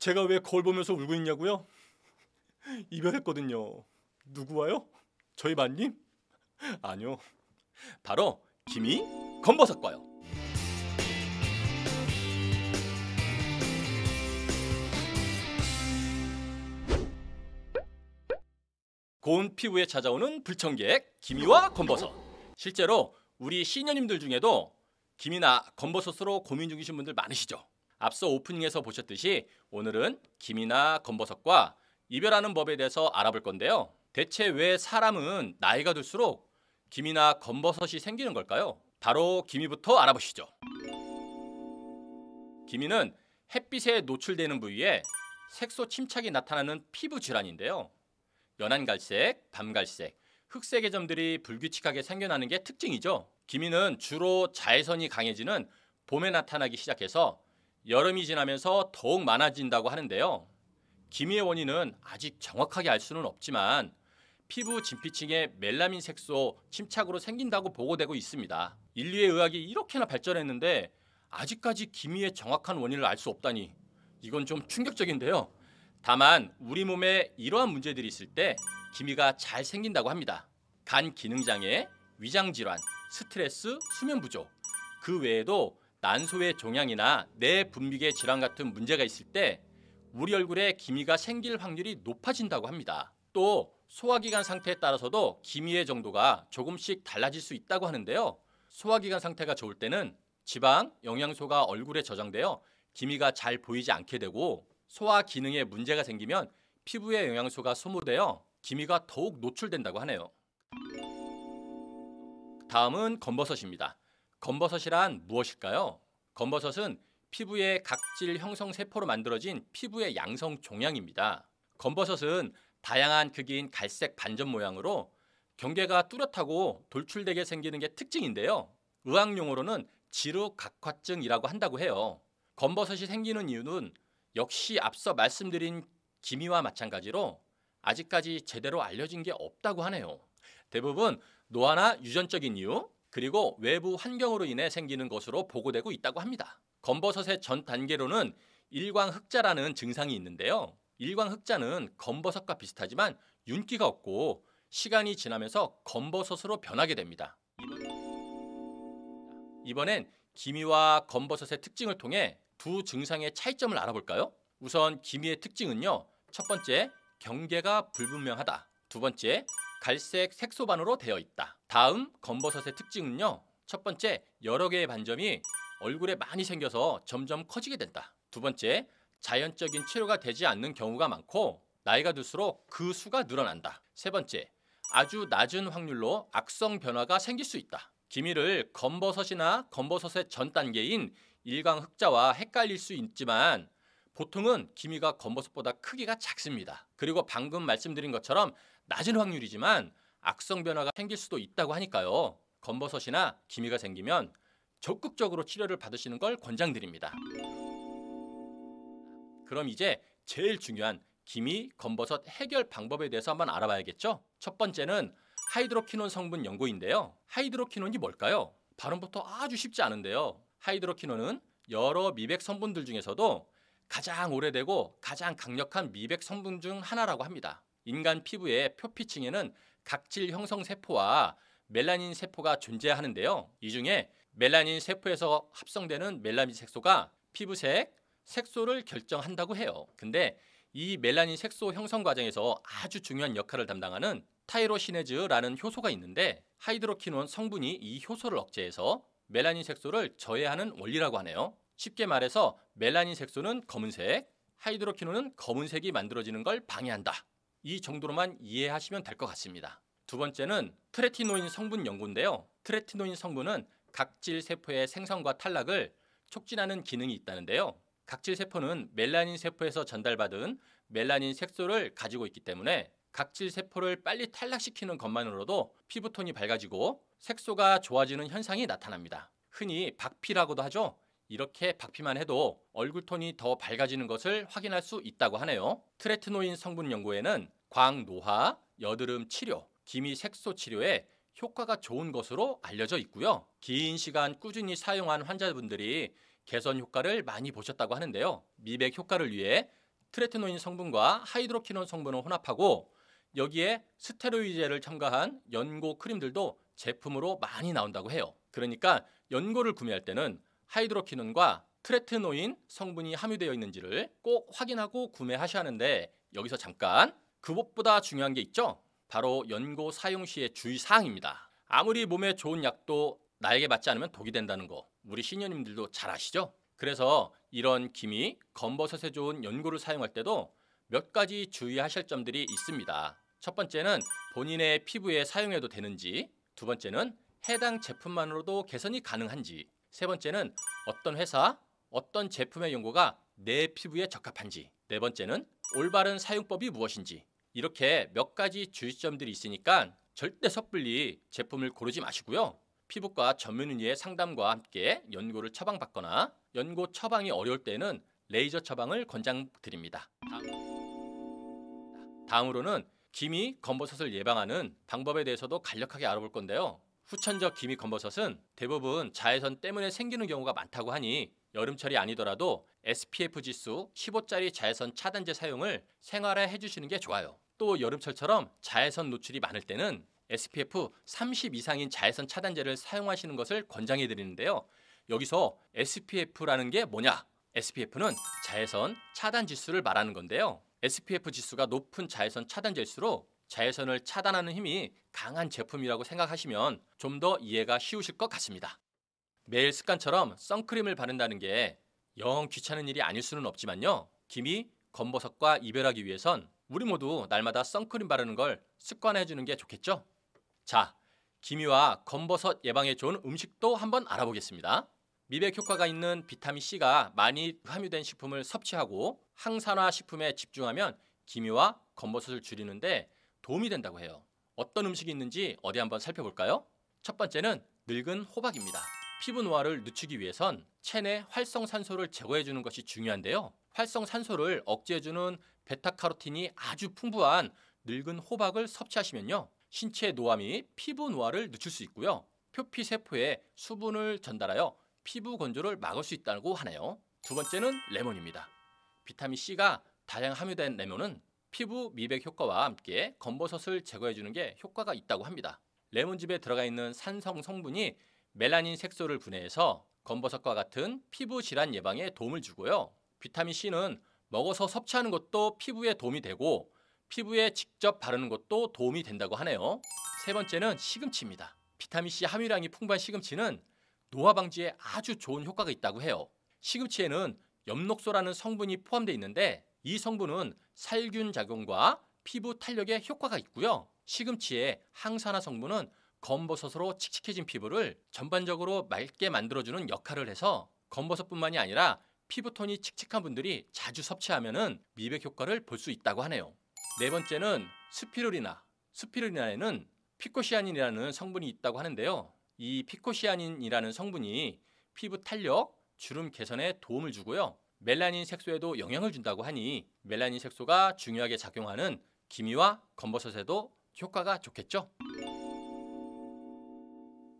제가 왜 거울 보면서 울고 있냐고요? 이별했거든요. 누구와요? 저희 반님? 아니요. 바로 김이 검버섯과요. 고운 피부에 찾아오는 불청객 기미와 검버섯. 실제로 우리 시니어님들 중에도 기미나 검버섯으로 고민 중이신 분들 많으시죠? 앞서 오프닝에서 보셨듯이 오늘은 기미나 검버섯과 이별하는 법에 대해서 알아볼 건데요. 대체 왜 사람은 나이가 들수록 기미나 검버섯이 생기는 걸까요? 바로 기미부터 알아보시죠. 기미는 햇빛에 노출되는 부위에 색소 침착이 나타나는 피부 질환인데요. 연한 갈색, 밤갈색, 흑색의 점들이 불규칙하게 생겨나는 게 특징이죠. 기미는 주로 자외선이 강해지는 봄에 나타나기 시작해서 여름이 지나면서 더욱 많아진다고 하는데요. 기미의 원인은 아직 정확하게 알 수는 없지만 피부 진피층에 멜라민 색소 침착으로 생긴다고 보고되고 있습니다. 인류의 의학이 이렇게나 발전했는데 아직까지 기미의 정확한 원인을 알 수 없다니 이건 좀 충격적인데요. 다만 우리 몸에 이러한 문제들이 있을 때 기미가 잘 생긴다고 합니다. 간 기능장애, 위장질환, 스트레스, 수면 부족, 그 외에도 난소의 종양이나 내 분비계 질환 같은 문제가 있을 때 우리 얼굴에 기미가 생길 확률이 높아진다고 합니다. 또 소화기관 상태에 따라서도 기미의 정도가 조금씩 달라질 수 있다고 하는데요. 소화기관 상태가 좋을 때는 지방, 영양소가 얼굴에 저장되어 기미가 잘 보이지 않게 되고 소화 기능에 문제가 생기면 피부에 영양소가 소모되어 기미가 더욱 노출된다고 하네요. 다음은 검버섯입니다. 검버섯이란 무엇일까요? 검버섯은 피부의 각질 형성 세포로 만들어진 피부의 양성 종양입니다. 검버섯은 다양한 크기인 갈색 반점 모양으로 경계가 뚜렷하고 돌출되게 생기는 게 특징인데요. 의학용어로는 지루각화증이라고 한다고 해요. 검버섯이 생기는 이유는 역시 앞서 말씀드린 기미와 마찬가지로 아직까지 제대로 알려진 게 없다고 하네요. 대부분 노화나 유전적인 이유, 그리고 외부 환경으로 인해 생기는 것으로 보고되고 있다고 합니다. 검버섯의 전 단계로는 일광흑자라는 증상이 있는데요. 일광흑자는 검버섯과 비슷하지만 윤기가 없고 시간이 지나면서 검버섯으로 변하게 됩니다. 이번엔 기미와 검버섯의 특징을 통해 두 증상의 차이점을 알아볼까요? 우선 기미의 특징은요. 첫 번째, 경계가 불분명하다. 두 번째, 갈색 색소반으로 되어 있다. 다음 검버섯의 특징은요. 첫 번째, 여러 개의 반점이 얼굴에 많이 생겨서 점점 커지게 된다. 두 번째, 자연적인 치료가 되지 않는 경우가 많고 나이가 들수록 그 수가 늘어난다. 세 번째, 아주 낮은 확률로 악성 변화가 생길 수 있다. 기미를 검버섯이나 검버섯의 전 단계인 일광흑자와 헷갈릴 수 있지만 보통은 기미가 검버섯보다 크기가 작습니다. 그리고 방금 말씀드린 것처럼 낮은 확률이지만 악성 변화가 생길 수도 있다고 하니까요. 검버섯이나 기미가 생기면 적극적으로 치료를 받으시는 걸 권장드립니다. 그럼 이제 제일 중요한 기미, 검버섯 해결 방법에 대해서 한번 알아봐야겠죠? 첫 번째는 하이드로퀴논 성분 연고인데요. 하이드로퀴논이 뭘까요? 발음부터 아주 쉽지 않은데요. 하이드로퀴논은 여러 미백 성분들 중에서도 가장 오래되고 가장 강력한 미백 성분 중 하나라고 합니다. 인간 피부의 표피층에는 각질 형성 세포와 멜라닌 세포가 존재하는데요. 이 중에 멜라닌 세포에서 합성되는 멜라닌 색소가 피부색, 색소를 결정한다고 해요. 근데 이 멜라닌 색소 형성 과정에서 아주 중요한 역할을 담당하는 타이로시네즈라는 효소가 있는데 하이드로퀴논 성분이 이 효소를 억제해서 멜라닌 색소를 저해하는 원리라고 하네요. 쉽게 말해서 멜라닌 색소는 검은색, 하이드로퀴논은 검은색이 만들어지는 걸 방해한다. 이 정도로만 이해하시면 될 것 같습니다. 두 번째는 트레티노인 성분 연고인데요. 트레티노인 성분은 각질 세포의 생성과 탈락을 촉진하는 기능이 있다는데요. 각질 세포는 멜라닌 세포에서 전달받은 멜라닌 색소를 가지고 있기 때문에 각질 세포를 빨리 탈락시키는 것만으로도 피부톤이 밝아지고 색소가 좋아지는 현상이 나타납니다. 흔히 박피라고도 하죠. 이렇게 박피만 해도 얼굴톤이 더 밝아지는 것을 확인할 수 있다고 하네요. 트레티노인 성분 연고에는 광노화, 여드름 치료, 기미 색소 치료에 효과가 좋은 것으로 알려져 있고요. 긴 시간 꾸준히 사용한 환자분들이 개선 효과를 많이 보셨다고 하는데요. 미백 효과를 위해 트레티노인 성분과 하이드로키논 성분을 혼합하고 여기에 스테로이드제를 첨가한 연고 크림들도 제품으로 많이 나온다고 해요. 그러니까 연고를 구매할 때는 하이드로키논과 트레티노인 성분이 함유되어 있는지를 꼭 확인하고 구매하셔야 하는데, 여기서 잠깐 그것보다 중요한 게 있죠. 바로 연고 사용 시의 주의사항입니다. 아무리 몸에 좋은 약도 나에게 맞지 않으면 독이 된다는 거 우리 시니어님들도 잘 아시죠? 그래서 이런 기미, 검버섯에 좋은 연고를 사용할 때도 몇 가지 주의하실 점들이 있습니다. 첫 번째는 본인의 피부에 사용해도 되는지, 두 번째는 해당 제품만으로도 개선이 가능한지, 세 번째는 어떤 회사, 어떤 제품의 연고가 내 피부에 적합한지, 네 번째는 올바른 사용법이 무엇인지, 이렇게 몇 가지 주의점들이 있으니까 절대 섣불리 제품을 고르지 마시고요. 피부과 전문의의 상담과 함께 연고를 처방받거나 연고 처방이 어려울 때는 레이저 처방을 권장드립니다. 다음으로는 기미, 검버섯을 예방하는 방법에 대해서도 간략하게 알아볼 건데요. 후천적 기미 검버섯은 대부분 자외선 때문에 생기는 경우가 많다고 하니 여름철이 아니더라도 SPF 지수 15짜리 자외선 차단제 사용을 생활에 해주시는 게 좋아요. 또 여름철처럼 자외선 노출이 많을 때는 SPF 30 이상인 자외선 차단제를 사용하시는 것을 권장해 드리는데요. 여기서 SPF라는 게 뭐냐? SPF는 자외선 차단 지수를 말하는 건데요. SPF 지수가 높은 자외선 차단제일수록 자외선을 차단하는 힘이 강한 제품이라고 생각하시면 좀 더 이해가 쉬우실 것 같습니다. 매일 습관처럼 선크림을 바른다는 게 영 귀찮은 일이 아닐 수는 없지만요. 기미, 검버섯과 이별하기 위해선 우리 모두 날마다 선크림 바르는 걸 습관화해 주는 게 좋겠죠? 자, 기미와 검버섯 예방에 좋은 음식도 한번 알아보겠습니다. 미백 효과가 있는 비타민C가 많이 함유된 식품을 섭취하고 항산화 식품에 집중하면 기미와 검버섯을 줄이는데 도움이 된다고 해요. 어떤 음식이 있는지 어디 한번 살펴볼까요? 첫 번째는 늙은 호박입니다. 피부 노화를 늦추기 위해선 체내 활성산소를 제거해주는 것이 중요한데요. 활성산소를 억제해주는 베타카로틴이 아주 풍부한 늙은 호박을 섭취하시면요. 신체 노화 및 피부 노화를 늦출 수 있고요. 표피세포에 수분을 전달하여 피부 건조를 막을 수 있다고 하네요. 두 번째는 레몬입니다. 비타민C가 다량 함유된 레몬은 피부 미백 효과와 함께 검버섯을 제거해주는 게 효과가 있다고 합니다. 레몬즙에 들어가 있는 산성 성분이 멜라닌 색소를 분해해서 검버섯과 같은 피부 질환 예방에 도움을 주고요. 비타민C는 먹어서 섭취하는 것도 피부에 도움이 되고 피부에 직접 바르는 것도 도움이 된다고 하네요. 세 번째는 시금치입니다. 비타민C 함유량이 풍부한 시금치는 노화 방지에 아주 좋은 효과가 있다고 해요. 시금치에는 엽록소라는 성분이 포함되어 있는데 이 성분은 살균 작용과 피부 탄력에 효과가 있고요. 시금치의 항산화 성분은 검버섯으로 칙칙해진 피부를 전반적으로 맑게 만들어주는 역할을 해서 검버섯뿐만이 아니라 피부톤이 칙칙한 분들이 자주 섭취하면 미백 효과를 볼 수 있다고 하네요. 네 번째는 스피루리나. 스피루리나에는 피코시아닌이라는 성분이 있다고 하는데요. 이 피코시아닌이라는 성분이 피부 탄력, 주름 개선에 도움을 주고요. 멜라닌 색소에도 영향을 준다고 하니 멜라닌 색소가 중요하게 작용하는 기미와 검버섯에도 효과가 좋겠죠?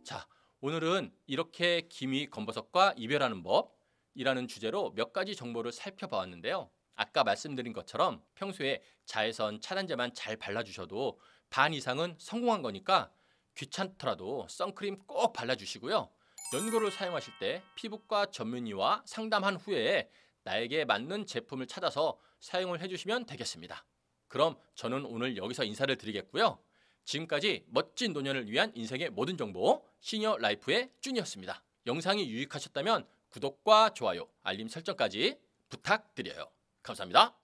자, 오늘은 이렇게 기미, 검버섯과 이별하는 법이라는 주제로 몇 가지 정보를 살펴보았는데요. 아까 말씀드린 것처럼 평소에 자외선 차단제만 잘 발라주셔도 반 이상은 성공한 거니까 귀찮더라도 선크림 꼭 발라주시고요. 연고를 사용하실 때 피부과 전문의와 상담한 후에 나에게 맞는 제품을 찾아서 사용을 해주시면 되겠습니다. 그럼 저는 오늘 여기서 인사를 드리겠고요. 지금까지 멋진 노년을 위한 인생의 모든 정보 시니어 라이프의 쭌이었습니다. 영상이 유익하셨다면 구독과 좋아요, 알림 설정까지 부탁드려요. 감사합니다.